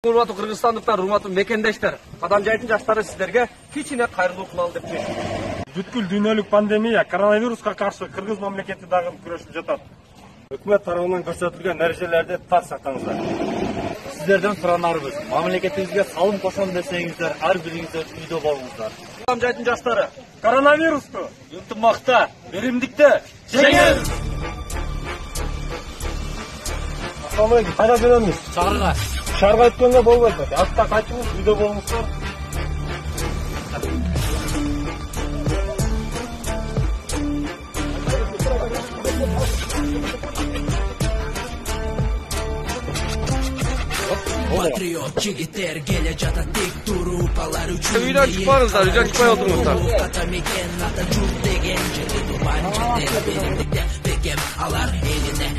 Урматтуу кыргызстандыктар, урматтуу мекендештер, Кадам жайдын жаштары сиздерге кичине кайрылуу кылалы деп чечтим. Бүткүл дүйнөлүк пандемия коронавируска каршы Кыргыз мамлекети дагы күрөшүп жатат. Өкмөт тарабынан көрсөтүлгөн эрежелерди так сактаңыздар. Сиздерден суранарыбыз, мамлекетибизге салым кошом десеңиздер, ар бириңиздер үйдө болуңуздар. Кадам жайдын жаштары Коронавирусту Ынтымакта, биримдикте жеңебиз. Assalamualaikum. Кайда беремиз? Шаарга. Шаарга өткөнгө болбойт. Атта кайтыңыз, үйдө болуңуздар. Patriot jigitler gele jata tek turup alar üçün. Үйдөн чыкпаңыздар, үйдөн чыкпай отуруңуздар. Ата мекен ата журт деген жерде туган жерлер, биримдикте бекем алар элине